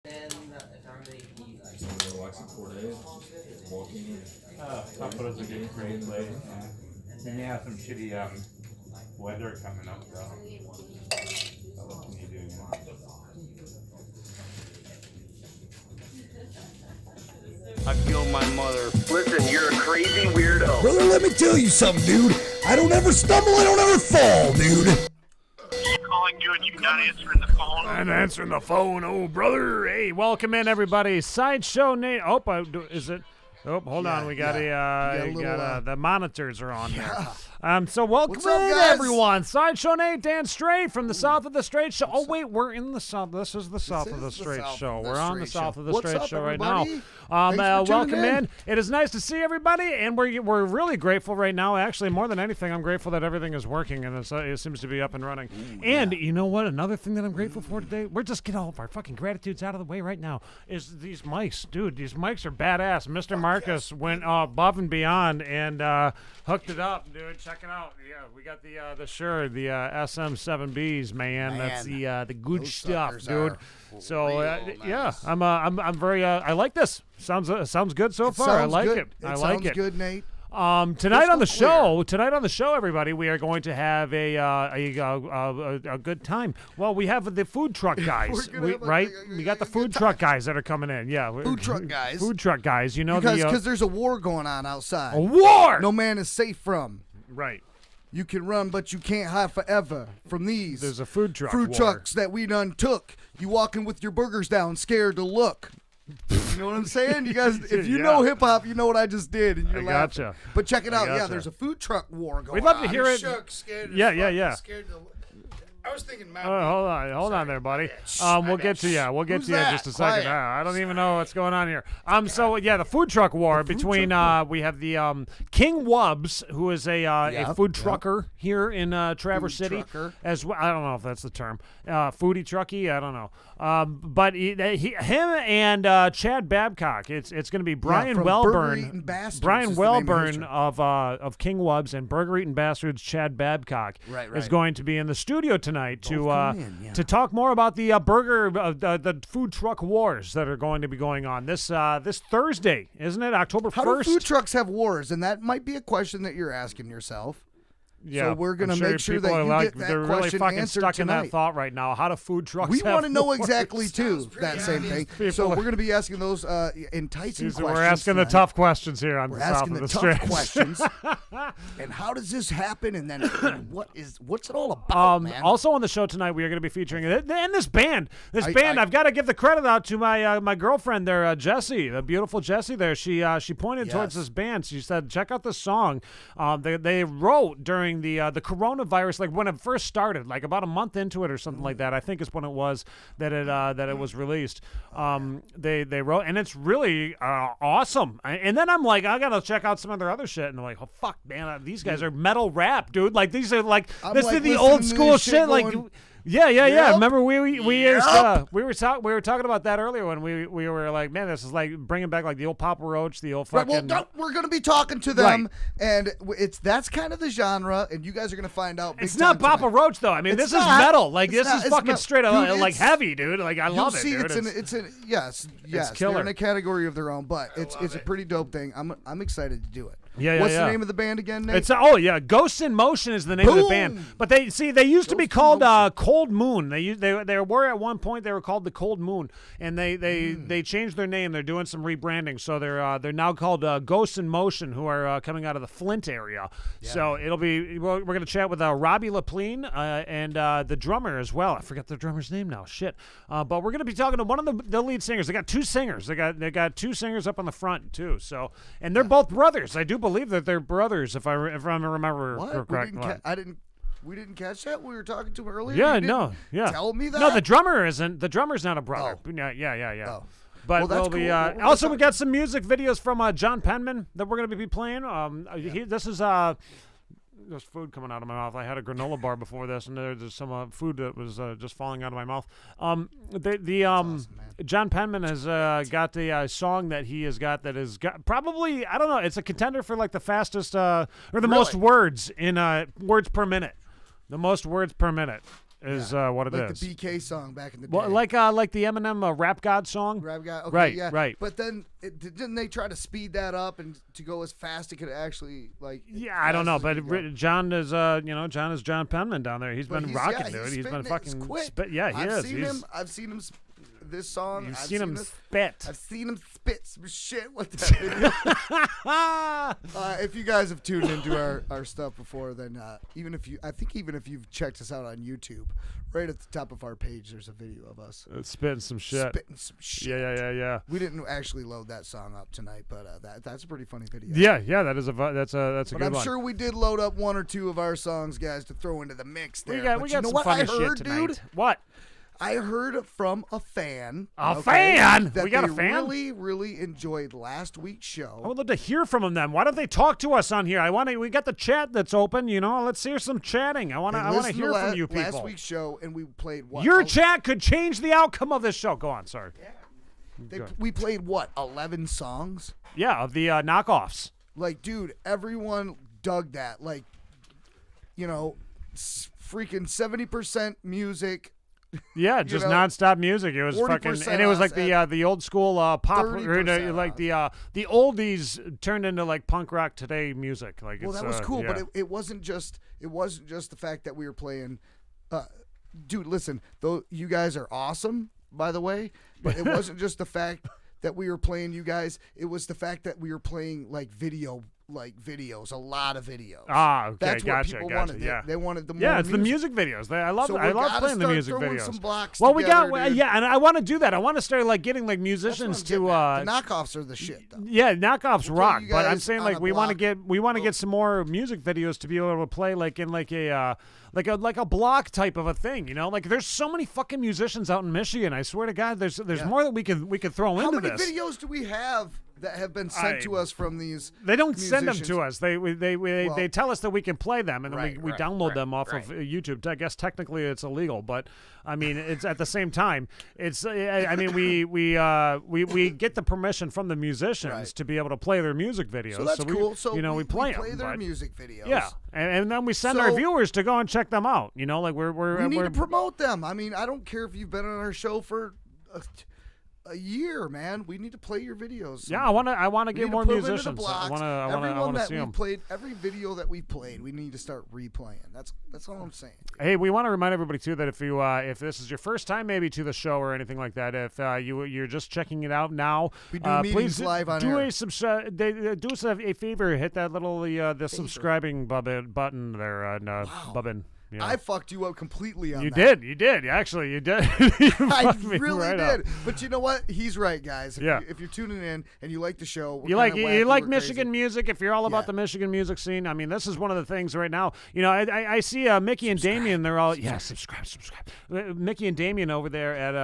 Relaxing 4 days, walking. Tampa is a great place. And you have some shitty weather coming up, though. So what can you do? I feel my mother. Listen, you're a crazy weirdo. Brother, let me tell you something, dude. I don't ever stumble, I don't ever fall, dude. Calling you and you're not answering the phone. I'm answering the phone, oh brother. Hey, welcome in everybody. Sideshow Nate. Oh, is it? Oh, hold on. We got the monitors are on there. So welcome What's up, in guys? everyone. Sideshow Nate, Dan Straight from the South of the Straight Show. Oh wait, we're in the South. This is the South of the Straight Show. We're on the South of the Straight Show right now. Welcome in. It is nice to see everybody, and we're really grateful right now. Actually, more than anything, I'm grateful that everything is working and it seems to be up and running. And you know what? Another thing that I'm grateful for today, we're just getting all of our fucking gratitudes out of the way right now, is these mics. Dude, these mics are badass. Mr. Marcus went above and beyond and hooked it up, dude. Check it out. Yeah, we got the SM7Bs, man. That's the good stuff, dude. So yeah, I'm very I like this. Sounds good so far. I like it. I like it. Sounds good, Nate. Tonight on the show, everybody, we are going to have a good time. Well, we have the food truck guys, right? We got the food truck guys that are coming in. Yeah, Food truck guys. Food truck guys. You know, Because there's a war going on outside. a war. No man is safe from. Right. You can run, but you can't hide forever from these. There's a food truck. Fruit war. trucks that we done took. You walking with your burgers down, scared to look. You know what I'm saying? You guys, if you know hip hop, you know what I just did, and you're laughing. Gotcha. But check it out. Yeah, gotcha. there's a food truck war going on. We'd love to hear it. Shook, scared Yeah. Scared to, I was thinking Mount Hold on there, buddy. We'll get to you. We'll get Who's to you in that? just a second. Quiet. I don't even know what's going on here. So yeah, the food truck war between we have the King Wubs, who is a food trucker here in Traverse City. Trucker. As well, I don't know if that's the term. Foodie trucky, I don't know. But him and Chad Babcock. It's going to be Brian from Burger Wellburn. Eatin' Bastards Brian is the name of his Wellburn truck. of King Wubs and Burger Eatin' Bastards. Chad Babcock Right. is going to be in the studio tonight to come in, yeah. to talk more about the the food truck wars that are going to be going on this Thursday, isn't it? October 1st. How do food trucks have wars? And that might be a question that you're asking yourself. Yeah, So we're going to I'm make sure people that are you like, get that they're really question fucking answered stuck in that tonight. thought right now. How do food trucks We have want to know wars? exactly, too, that same thing. So People- we're going to be asking those enticing questions. We're asking the tonight. tough questions here on We're the South asking of the the tough Stretch. questions. And how does this happen? And then what's it all about, man? Also on the show tonight, we are going to be featuring and this band. I- I've got to give the credit out to my girlfriend there, Jessie, the beautiful Jessie. There, she pointed towards Yes. this band. She said, "Check out this song." They wrote during the coronavirus, like when it first started, like about a month into it or something like that. I think is when it was that it was released. They wrote, and it's really awesome. And then I'm like, I gotta check out some of their other shit, and I'm like, oh fuck, man, these guys are metal rap, dude. Like these are like I'm this like is the listening old to school this shit shit. Like, going, yeah. Yep. Remember we used Yep. we were talking about that earlier when we were like, man, this is like bringing back like the old Papa Roach, the old Right, fucking. we're going to be talking to them, and that's kind of the genre, and you guys are going to find out. Big It's not time Papa tonight. Roach though. I mean, It's this not. is metal. Like It's this not. is It's fucking not. straight Dude, up like it's- heavy, dude. Like I You'll love see, it, dude. yes, killer. they're in a category of their own, but it's a pretty dope thing. I'm excited to do it. Yeah, What's yeah. the name of the band again, Nate? It's Ghosts in Motion is the name of the band. Boom! But they used to be Ghosts in called Motion. Cold Moon. They were at one point they were called the Cold Moon, and they changed their name. They're doing some rebranding, so they're now called Ghosts in Motion, who are coming out of the Flint area. So it'll be we're gonna chat with Robbie LaPleen and the drummer as well. I forgot the drummer's name now. Shit. But we're gonna be talking to one of the lead singers. They got two singers. They got two singers up on the front too. So and they're both brothers. I do believe that they're brothers. If I remember what? correctly. We didn't catch that. We were talking to him earlier. Yeah, You didn't no, yeah. Tell me that. No, the drummer isn't. The drummer's not a brother. Oh. Yeah. Oh. But Well, that's we'll be. cool. Well, we're Also, gonna we got some music videos from John Penman that we're going to be playing. This is there's food coming out of my mouth. I had a granola bar before this, and there's some food that was just falling out of my mouth. awesome, John Penman has got the song that he has got that is probably, I don't know, it's a contender for like the fastest or the most words in words per minute. The most words per minute. is what it like is. the BK song back in the day. Well, like the Eminem Rap God song. Rap God. Okay, Right, yeah. right. But then didn't they try to speed that up and to go as fast it could actually like? Yeah, I don't know, fast as but it could go? John is John is John Penman down there. He's But been he's- rocking, yeah, dude. he's He's been spitting it. fucking It's quick. spit. Yeah, he I've is. Seen He's, him. I've seen him. This song. You've I've seen him this- spit. I've seen him spit some shit with that video. If you guys have tuned into our stuff before, then even if you've checked us out on YouTube, right at the top of our page, there's a video of us Spitting some shit. spitting some shit. Yeah. We didn't actually load that song up tonight, but that's a pretty funny video. Yeah, that is that's a But good I'm one. sure we did load up one or two of our songs, guys, to throw into the mix there. we got But you know some what funny I heard, shit tonight. dude? What? I heard from a fan. A fan? That We got a they fan? really, really enjoyed last week's show. I would love to hear from them. Then why don't they talk to us on here? We got the chat that's open. Let's hear some chatting. I want to Listen hear from you people. Last week's show, and we played what? Your chat could change the outcome of this show. Go on, sorry. We played what? 11 songs. Yeah, of the knockoffs. Like, dude, everyone dug that. Like, freaking 70% music. Yeah, just know, nonstop music. It was 40% fucking, and it was like the old school pop, 30% like the oldies turned into like punk rock today music. Like, Well, it's, that was cool, yeah. but it wasn't just the fact that we were playing. Dude, listen, though you guys are awesome, by the way, but it wasn't just the fact that we were playing you guys. It was the fact that we were playing videos, a lot of videos. Ah, okay, That's what gotcha, people gotcha, wanted. yeah. They wanted the more. Yeah, it's the music videos. I love So we I love gotta playing the start music throwing videos. some blocks well, together, dude. yeah, and I want to do that. I want to start like getting like That's what musicians I'm to getting at. The knockoffs are the shit, though. yeah, knockoffs We'll rock. you But I'm guys saying on like a we want to block. get some more music videos to be able to play like in like a block type of a thing. Like there's so many fucking musicians out in Michigan. I swear to God, there's more that we could throw How into many this. videos do we have that have been sent to us from these? They don't send them musicians? to us. They tell us that we can play them, and then we download them off of YouTube. I guess technically it's illegal, but I mean it's at the same time it's. I mean we get the permission from the musicians to be able to play their music videos. So that's cool. So we play their them, music videos. Yeah, and then we send our So- viewers to go and check them out. Like We need to promote them. I mean, I don't care if you've been on our show for a year, man. We need to play your videos. Yeah, I want to We get need more to put them into the musicians. I blocks. want to see we them. played, every video that we played, we need to start replaying. That's all I'm saying. Hey, we want to remind everybody too that if this is your first time maybe to the show or anything like that, if you're just checking it out now, We do meetings please live on do air. do us a favor, hit that little the subscribing button there on Bubbin. Yeah. I fucked you up completely on that. You did. Actually, you did. You I fucked me really right up. up. But you know what? He's right, guys. Yeah. If you're tuning in and you like the show, we're You kinda wacky, like we're Michigan crazy. music. If you're all about Yeah. the Michigan music scene, I mean, this is one of the things right now. I see Mickey and Damien. They're all subscribe. Mickey and Damien over there at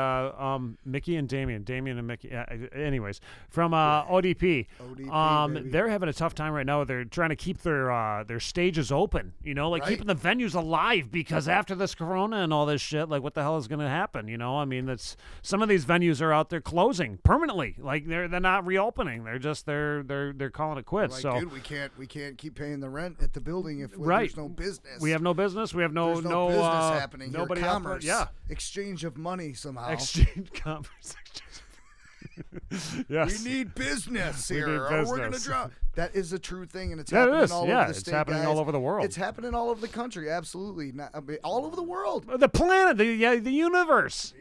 Mickey and Damien and Mickey. Anyways, from ODP. baby. They're having a tough time right now. They're trying to keep their stages open. Right. Keeping the venues alive because after this Corona and all this shit, like what the hell is going to happen? I mean, that's some of these venues are out there closing permanently. Like they're not reopening. They're just they're calling it quits. Like, so dude, we can't keep paying the rent at the building if Right. there's no business. we have no business. We have There's no business happening. Nobody here. out there- Commerce, yeah. exchange of money somehow. Exchange conversation. Yes. We need business We here, need or we're gonna business. drown. That is a true thing, and it's Yeah, it happening is. all Yeah, over the it's state, happening guys. all over the world. It's happening all over the country. Absolutely, I mean, all over the world. The planet, the universe,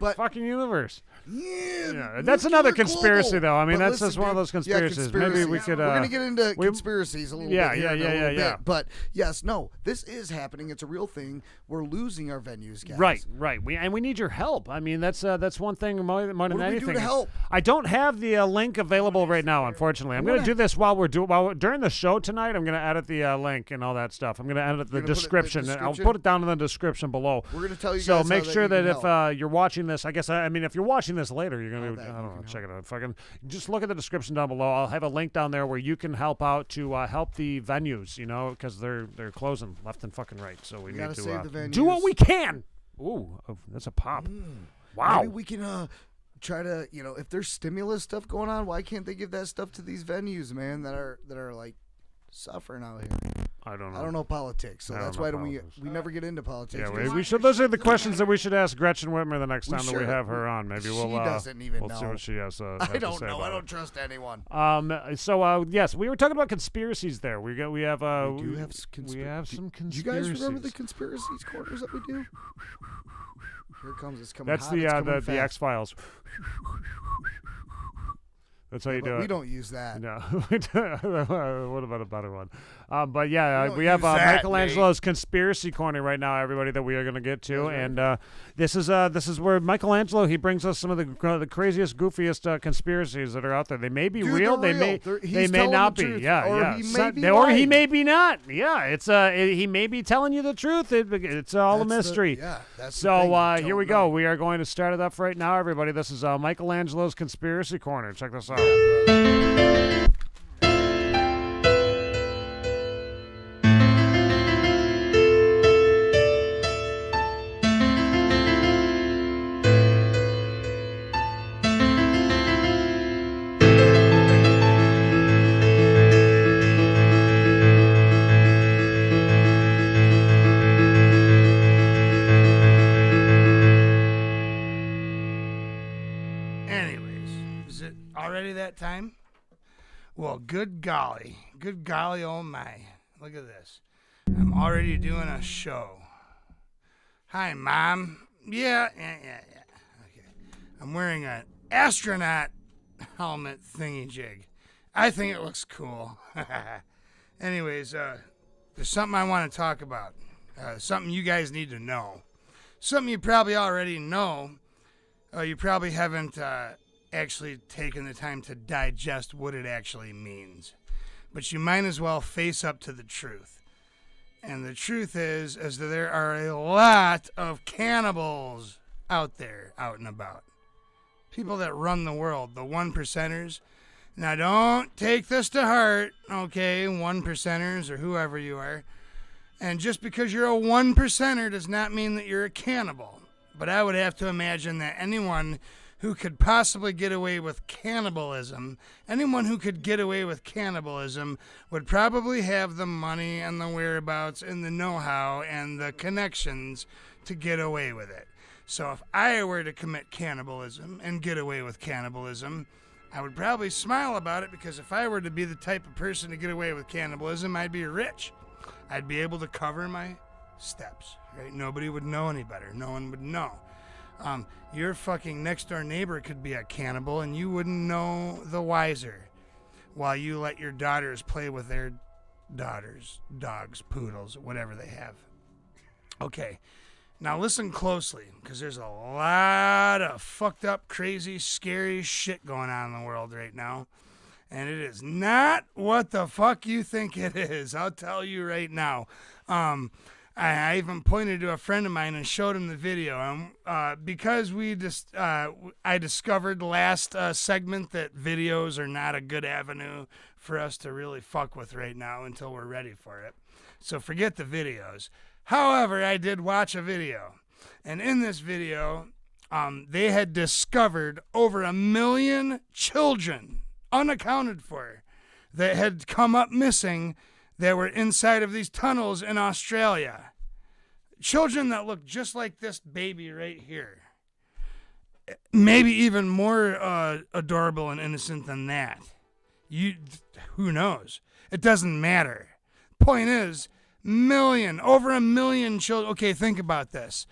But fucking universe. yeah, that's another nuclear conspiracy, global. though. I mean, But that's just listen, one of dude, those conspiracies. Yeah, Maybe we could. We're gonna get into we- conspiracies a little Yeah, bit. yeah, here in a yeah, little yeah, yeah. bit. But yes, no, this is happening. It's a real thing. We're losing our venues, guys. Right. We need your help. I mean, that's one thing more than What do we anything. do to help? I don't have the link available right now, unfortunately. I'm going to do this while during the show tonight. I'm going to edit the link and all that stuff. I'm going to edit the You're gonna put it in the description. I'll description? put it down in the description below. We're gonna tell you So guys make how sure that that you can if you're watching this, I mean, if you're watching this later, you're going to that I you don't know, can check it out. Fucking just look at the description down below. I'll have a link down there where you can help out to help the venues. Because they're closing left and fucking right. So we need gotta to save the do what venues. we can. Ooh, that's a pop. Wow. Maybe we can try to, if there's stimulus stuff going on, why can't they give that stuff to these venues, man, that are like suffering out here? I don't know. I don't know politics, so I don't that's know why politics. we never get into politics. Yeah, we should. Those are the questions that we should ask Gretchen Whitmer the next time that we should. have her on. Maybe She we'll. doesn't even we'll see know. what she has. I have don't to say know. about I don't it. trust anyone. Yes, we were talking about conspiracies there. We have We do have we have some Do you conspiracies. guys remember the conspiracies corners that we do? Here it comes. It's coming. That's hot, it's coming the fast. X-Files. That's how you But do it. we don't use that. No. What about a better one? But yeah, We don't we have use that, Michelangelo's conspiracy corner right now, everybody, that we are going to get to, and this is where Michelangelo, he brings us some of the craziest, goofiest conspiracies that are out there. They may be Dude, real, they're they real. may He's not be. telling the truth. Yeah, Or yeah. he may be or he lying. may be not. Yeah, it's he may be telling you the truth. It's all a mystery. That's So the thing. here we Don't know. go. We are going to start it up right now, everybody. This is Michelangelo's conspiracy corner. Check this out. Anyways, is it already that time? Well, good golly, oh my. Look at this. I'm already doing a show. Hi, Mom. Yeah. Okay. I'm wearing an astronaut helmet thingy jig. I think it looks cool. Anyways, there's something I want to talk about. Something you guys need to know. Something you probably already know. You probably haven't actually taken the time to digest what it actually means. But you might as well face up to the truth. And the truth is that there are a lot of cannibals out there, out and about. People that run the world, the one percenters. Now don't take this to heart, okay, one percenters or whoever you are. And just because you're a one percenter does not mean that you're a cannibal. But I would have to imagine that anyone who could possibly get away with cannibalism would probably have the money and the whereabouts and the know-how and the connections to get away with it. So if I were to commit cannibalism and get away with cannibalism, I would probably smile about it, because if I were to be the type of person to get away with cannibalism, I'd be rich. I'd be able to cover my steps, right? Nobody would know any better. No one would know. Your fucking next door neighbor could be a cannibal and you wouldn't know the wiser, while you let your daughters play with their daughters, dogs, poodles, whatever they have. Okay, now listen closely, because there's a lot of fucked up, crazy, scary shit going on in the world right now. And it is not what the fuck you think it is. I'll tell you right now. I even pointed to a friend of mine and showed him the video. Because I discovered last segment that videos are not a good avenue for us to really fuck with right now until we're ready for it. So forget the videos. However, I did watch a video. And in this video, they had discovered over 1 million children, unaccounted for, that had come up missing, that were inside of these tunnels in Australia. Children that look just like this baby right here. Maybe even more adorable and innocent than that. Who knows? It doesn't matter. Point is, over 1 million children. Okay, think about this.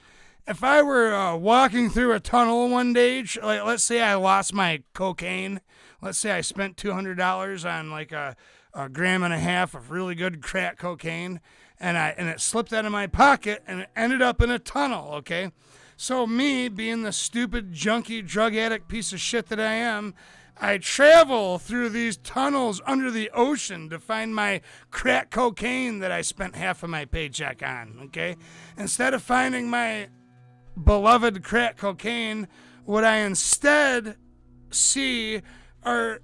If I were walking through a tunnel one day, like, let's say I lost my cocaine. Let's say I spent $200 on like a 1.5 grams of really good crack cocaine, and it slipped out of my pocket and it ended up in a tunnel, okay? So me, being the stupid, junkie, drug addict piece of shit that I am, I travel through these tunnels under the ocean to find my crack cocaine that I spent half of my paycheck on, okay? Instead of finding my beloved crack cocaine, what I instead see are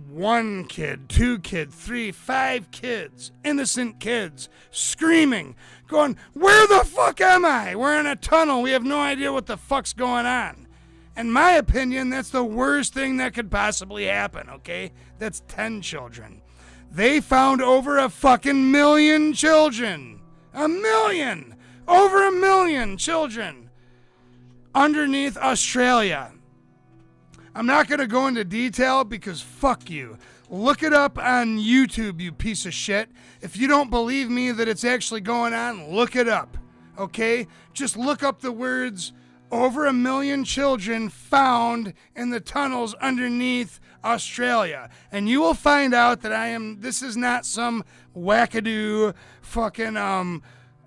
1 kid, 2 kids, 3, 5 kids, innocent kids, screaming, going, "Where the fuck am I? We're in a tunnel. We have no idea what the fuck's going on." In my opinion, that's the worst thing that could possibly happen, okay? That's 10 children. They found over a fucking million children. A million! Over a million children underneath Australia. I'm not going to go into detail because fuck you. Look it up on YouTube, you piece of shit. If you don't believe me that it's actually going on, look it up, okay? Just look up the words, over a million children found in the tunnels underneath Australia. And you will find out that this is not some wackadoo fucking,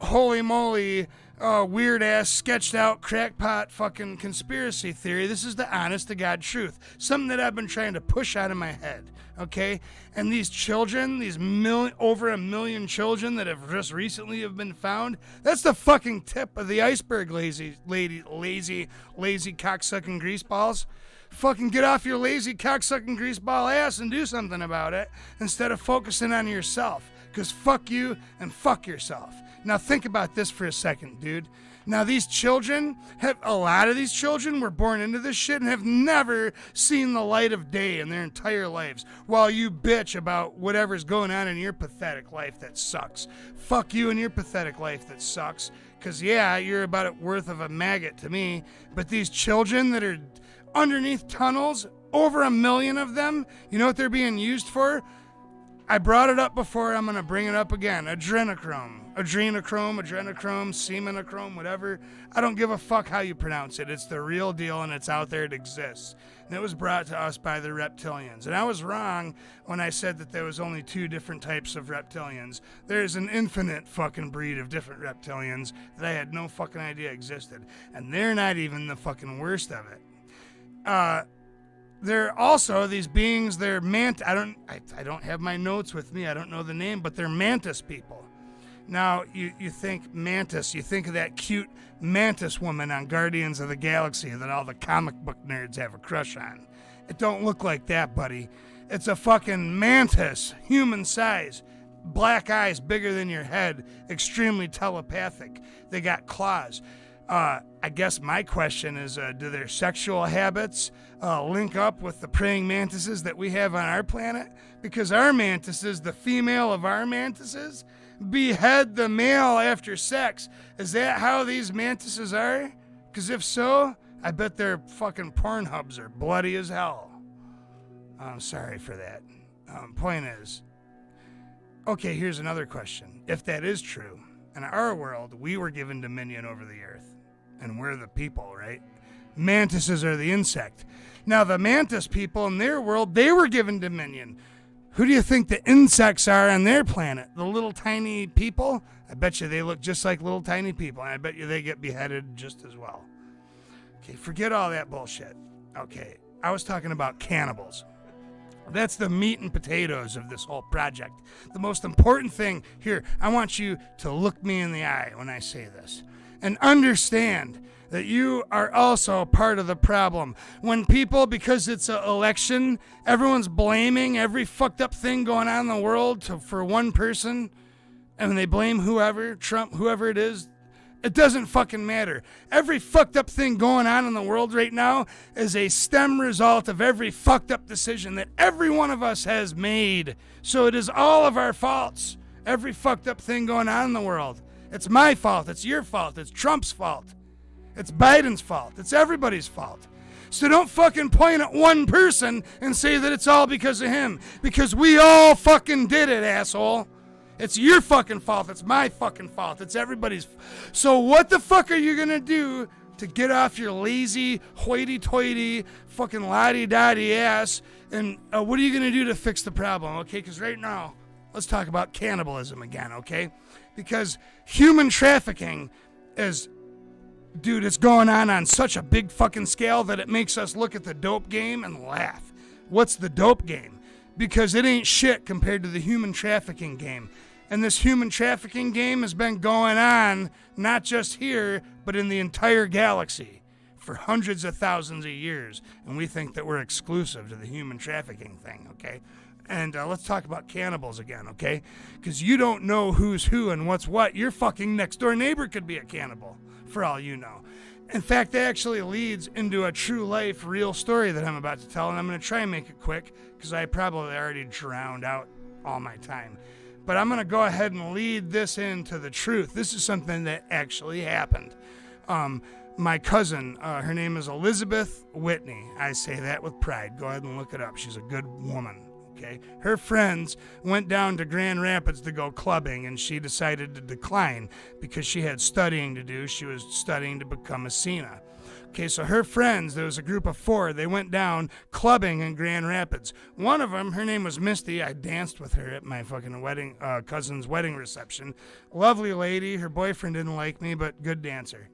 holy moly, weird ass sketched out crackpot fucking conspiracy theory. This is the honest to God truth. Something that I've been trying to push out of my head. Okay? And these children, over a million children that have just recently have been found, that's the fucking tip of the iceberg, lazy cocksucking greaseballs. Fucking get off your lazy cocksucking greaseball ass and do something about it instead of focusing on yourself. Because fuck you and fuck yourself. Now think about this for a second, dude. Now these children, a lot of these children were born into this shit and have never seen the light of day in their entire lives, while you bitch about whatever's going on in your pathetic life that sucks. Fuck you and your pathetic life that sucks. Because yeah, you're about it worth of a maggot to me, but these children that are underneath tunnels, over a million of them, you know what they're being used for? I brought it up before, I'm going to bring it up again. Adrenochrome, seminochrome, whatever. I don't give a fuck how you pronounce it. It's the real deal and it's out there, it exists. And it was brought to us by the reptilians. And I was wrong when I said that there was only 2 different types of reptilians. There's an infinite fucking breed of different reptilians that I had no fucking idea existed. And they're not even the fucking worst of it. They're also these beings, they're I don't have my notes with me, I don't know the name, but they're mantis people. Now, you think mantis, you think of that cute mantis woman on Guardians of the Galaxy that all the comic book nerds have a crush on. It don't look like that, buddy. It's a fucking mantis, human size, black eyes bigger than your head, extremely telepathic. They got claws. I guess my question is, do their sexual habits link up with the praying mantises that we have on our planet? Because our mantises, the female of our mantises, behead the male after sex. Is that how these mantises are? Because if so, I bet their fucking Pornhubs are bloody as hell. I'm sorry for that. Point is, okay, here's another question. If that is true, in our world, we were given dominion over the earth. And we're the people, right? Mantises are the insect. Now, the mantis people in their world, they were given dominion. Who do you think the insects are on their planet? The little tiny people? I bet you they look just like little tiny people, and I bet you they get beheaded just as well. Okay, forget all that bullshit. Okay, I was talking about cannibals. That's the meat and potatoes of this whole project. The most important thing here, I want you to look me in the eye when I say this. And understand that you are also part of the problem. When people, because it's an election, everyone's blaming every fucked up thing going on in the world for one person, and they blame whoever, Trump, whoever it is, it doesn't fucking matter. Every fucked up thing going on in the world right now is a stem result of every fucked up decision that every one of us has made. So it is all of our faults. Every fucked up thing going on in the world. It's my fault. It's your fault. It's Trump's fault. It's Biden's fault. It's everybody's fault. So don't fucking point at one person and say that it's all because of him. Because we all fucking did it, asshole. It's your fucking fault. It's my fucking fault. It's everybody's. So what the fuck are you going to do to get off your lazy, hoity-toity, fucking lottie-dottie ass? And what are you going to do to fix the problem, okay? Because right now, let's talk about cannibalism again, okay? Because human trafficking is, dude, it's going on such a big fucking scale that it makes us look at the dope game and laugh. What's the dope game? Because it ain't shit compared to the human trafficking game. And this human trafficking game has been going on not just here, but in the entire galaxy for hundreds of thousands of years. And we think that we're exclusive to the human trafficking thing, okay? And let's talk about cannibals again, okay? Because you don't know who's who and what's what. Your fucking next door neighbor could be a cannibal, for all you know. In fact, that actually leads into a true life, real story that I'm about to tell, and I'm going to try and make it quick because I probably already drowned out all my time. But I'm going to go ahead and lead this into the truth. This is something that actually happened. My cousin, her name is Elizabeth Whitney. I say that with pride. Go ahead and look it up. She's a good woman. Okay. Her friends went down to Grand Rapids to go clubbing, and she decided to decline because she had studying to do. She was studying to become a SENA. Okay, so her friends, there was a group of 4, they went down clubbing in Grand Rapids. One of them, her name was Misty. I danced with her at my fucking wedding, cousin's wedding reception. Lovely lady. Her boyfriend didn't like me, but good dancer.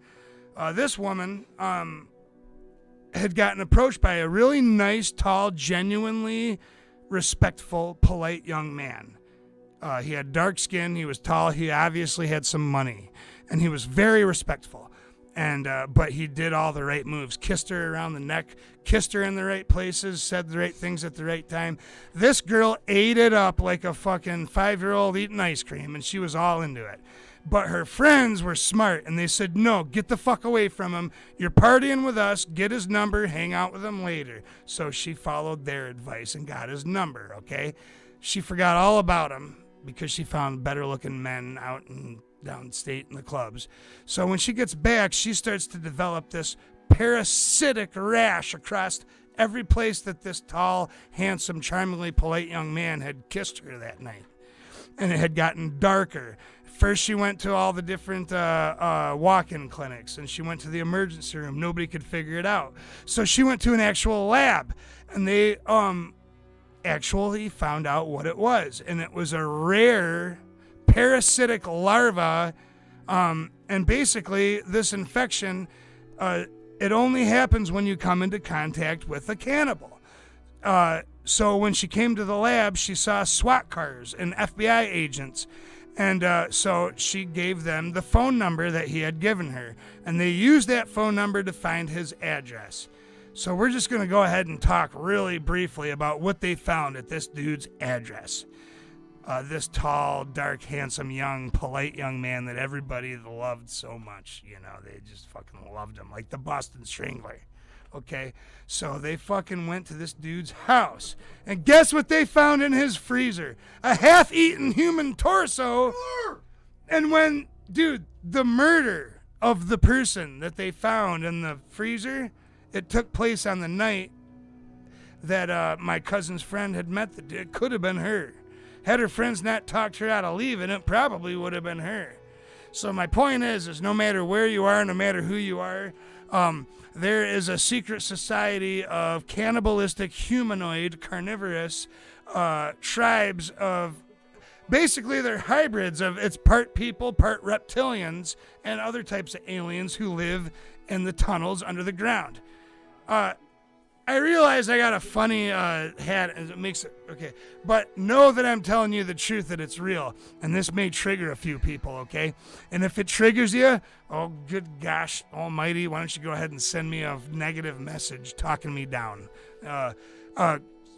This woman had gotten approached by a really nice, tall, genuinely respectful, polite young man. He had dark skin, he was tall, he obviously had some money, and he was very respectful. And but he did all the right moves, kissed her around the neck, kissed her in the right places, said the right things at the right time. This girl ate it up like a fucking 5-year-old eating ice cream, and she was all into it. But her friends were smart, and they said, no, get the fuck away from him. You're partying with us. Get his number. Hang out with him later. So she followed their advice and got his number, okay? She forgot all about him because she found better-looking men out and downstate in the clubs. So when she gets back, she starts to develop this parasitic rash across every place that this tall, handsome, charmingly polite young man had kissed her that night. And it had gotten darker. First, she went to all the different walk-in clinics, and she went to the emergency room. Nobody could figure it out. So she went to an actual lab, and they actually found out what it was. And it was a rare parasitic larva, and basically this infection, it only happens when you come into contact with a cannibal. So when she came to the lab, she saw SWAT cars and FBI agents. And so she gave them the phone number that he had given her. And they used that phone number to find his address. So we're just going to go ahead and talk really briefly about what they found at this dude's address. This tall, dark, handsome, young, polite young man that everybody loved so much. You know, they just fucking loved him. Like the Boston Strangler. Okay, so they fucking went to this dude's house. And guess what they found in his freezer? A half-eaten human torso. And when, dude, the murder of the person that they found in the freezer, it took place on the night that my cousin's friend had met the dude. It could have been her. Had her friends not talked her out of leaving, it probably would have been her. So my point is no matter where you are, no matter who you are, there is a secret society of cannibalistic, humanoid, carnivorous tribes of, basically they're hybrids of, it's part people, part reptilians, and other types of aliens who live in the tunnels under the ground. I realize I got a funny hat, and it makes it, okay, but know that I'm telling you the truth, that it's real, and this may trigger a few people, okay? And if it triggers you, oh, good gosh almighty, why don't you go ahead and send me a negative message talking me down.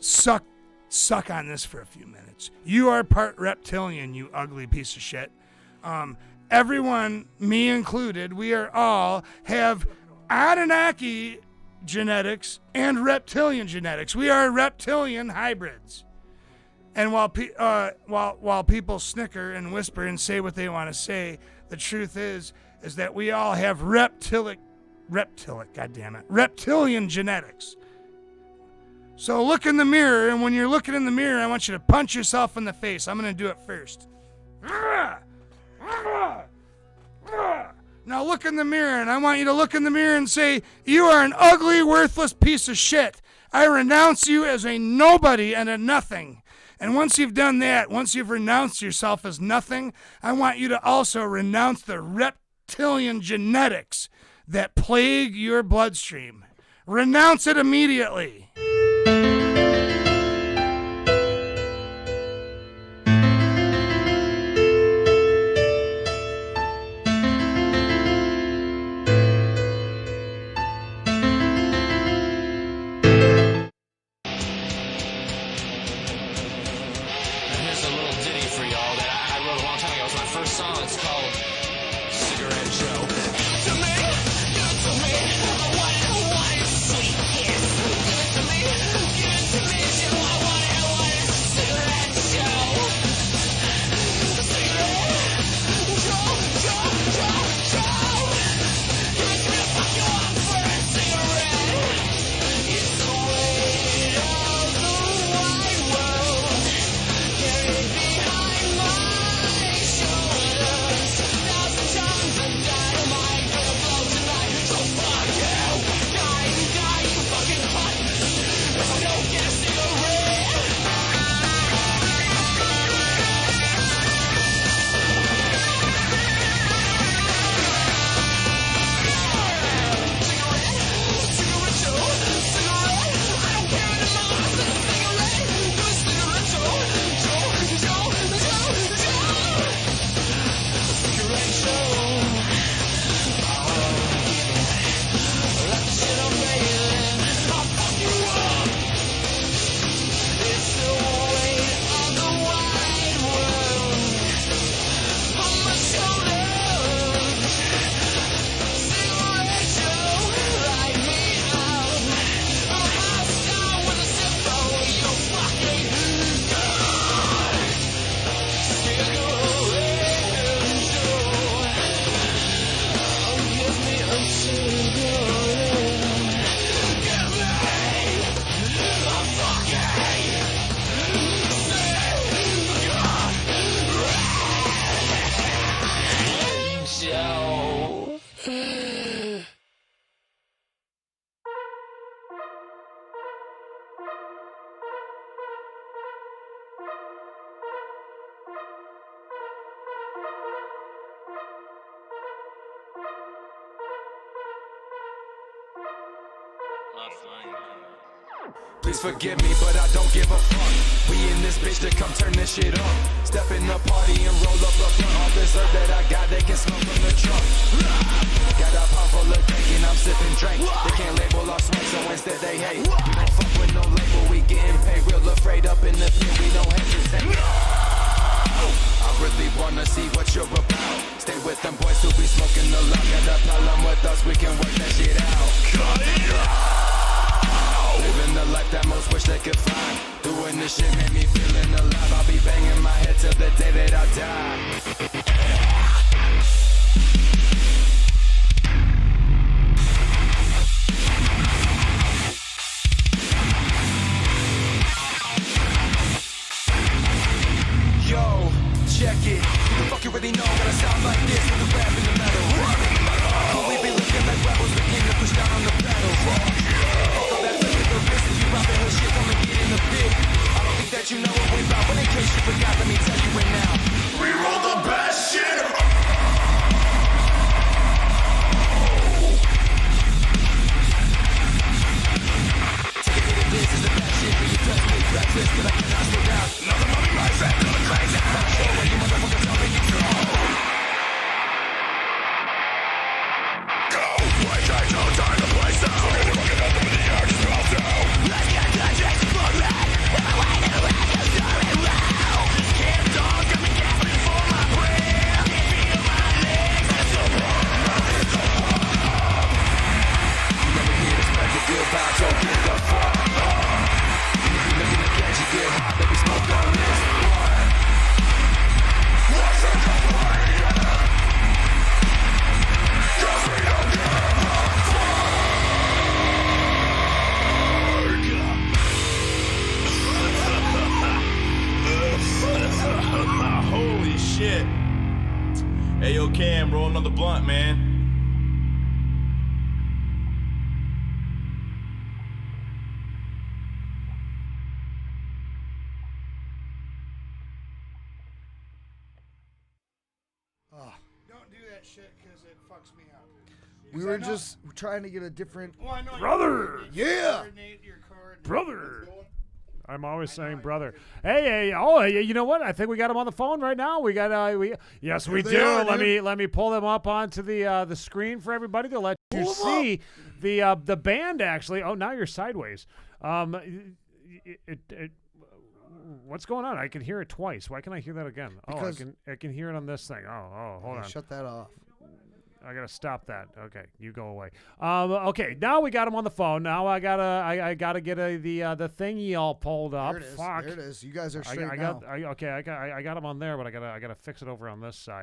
Suck on this for a few minutes. You are part reptilian, you ugly piece of shit. Everyone, me included, we are all have Anunnaki genetics and reptilian genetics. We are reptilian hybrids. And while people snicker and whisper and say what they want to say, the truth is that we all have reptilian genetics. So look in the mirror, and when you're looking in the mirror, I want you to punch yourself in the face. I'm going to do it first. Now look in the mirror, and I want you to look in the mirror and say, you are an ugly, worthless piece of shit. I renounce you as a nobody and a nothing. And once you've done that, once you've renounced yourself as nothing, I want you to also renounce the reptilian genetics that plague your bloodstream. Renounce it immediately. Cigarette Joe. Please forgive me, but I don't give a fuck. We in this bitch to come turn this shit up. Step in the party and roll up a blunt. All this herb that I got, they can smell from the trunk. Got a pump full of dank and I'm sipping drink. They can't label our swing, so instead they hate. We don't fuck with no label, we getting paid. Real afraid up in the pit, we don't hesitate. I really wanna see what you're about. Stay with them boys who be smoking the lot. Got a problem with us, we can work that shit out. Cut it out. Living the life that most wish they could find. Doing this shit made me feeling alive. I'll be banging my head till the day that I die. Yo, check it. Who the fuck you really know? Gotta sound like this with the rap in the metal. Cool, we be looking like rebels, but came to push down on the pedal. Fuck all that flip with the wrist. If you robbing her shit, come and get in the pit. I don't think that you know what we about, but in case you forgot, let me tell you right now. We roll the best shit. Take a hit of this, is the best shit. But you touch me, practice, but I cannot slow down. Another money mindset, going crazy. Show where you motherfuckers are making go. Go, play, change, no time to play so. So get the fucking out of the air, just melt down. Let's get the chase for that. Never wait to let the story roll. This kid dog got me gasping for my breath. I can feel my legs, I'm so proud. You never hear this spread the good vibes, so get the fuck up. If you looking to catch you get hot, baby, smoke on this one. What's the complaint? Cause we don't give a Holy shit. Hey, yo, Cam, roll another blunt, man. Don't do that shit because it fucks me up. We were just trying to get a different. Well, I know Brother! Yeah. your coordinates. Brother! I'm always saying brother. Hey, you know what? I think we got him on the phone right now. Yes, we they do. are, Let me pull them up onto the screen for everybody to let you see the band actually. Oh, now you're sideways. What's going on? I can hear it twice. Why can I hear that again? Because I can hear it on this thing. Oh, hold on. Shut that off. I gotta stop that. Okay, you go away. Okay, now we got him on the phone. Now I gotta get the thingy all pulled up. There it is. Fuck. There it is. You guys are straight now. I got him on there, but I gotta fix it over on this side.